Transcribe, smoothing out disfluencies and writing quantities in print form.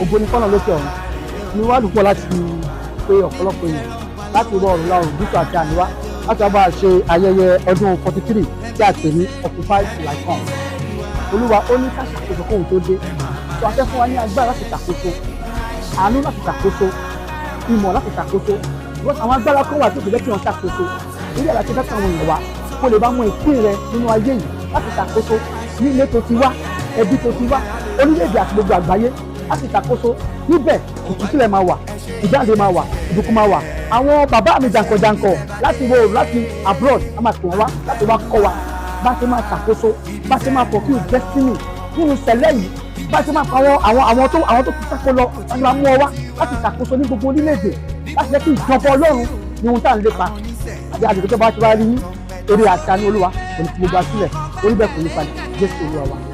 ògo ni fọ́nà lókè ọ̀run ni wàá dùpọ̀ láti pé ọ̀pọ̀lọpọ̀ èèyàn láti rọ ọ̀run láòrùn gúúsù àti àríwá láti wá bá a ṣe ayẹyẹ ọdún 43 tí a pè ní Occupy Till I Come. Olúwa ó ní ká ṣàkóso kóhun tó dé, tó a fẹ́ fún wa ní agbára láti ṣàkóso, àánú láti ṣàkóso, ìmọ̀ láti ṣàkóso. Àwọn agbára kan wà tó kò jẹ́ kí wọ́n ṣàkóso. Ilé ẹ̀rọ ti dákọ̀ àwọn èèyàn wa kó lè bá mọ ìpín rẹ nínú ayé yìí láti ṣàkóso ní ilé tó ti wá, ẹbí tó ti wá, orílẹ̀-èdè àti gbogbo àgbáyé láti ṣàkóso. Níbẹ̀ ìtúsílẹ̀ máa wà, ìjáde máa wà, ìbùkún máa wà. Àwọn bàbá mi jàǹkànjàǹkàn láti wo láti abroad a máa pè wọ́n wá láti wá kọ́ wa bá ṣe máa ṣàkóso, bá ṣe máa fulfill destiny nínú ìṣẹ̀lẹ̀ yìí, bá ṣe máa pa àwọn tó ti sáko lọ láti máa mú ọ wá láti ṣàkóso ní gbogbo orílẹ̀-èdè láti jẹ́ kí ìjọba Ọlọ́run ní ohun tá à ń lépa àti àdìgbò tó bá ti wá rí eré àṣà ní Olúwa kò ní fi gbogbo àsílẹ̀ orí bẹ́ẹ̀ kò ní padà Jésù Olúwa wa.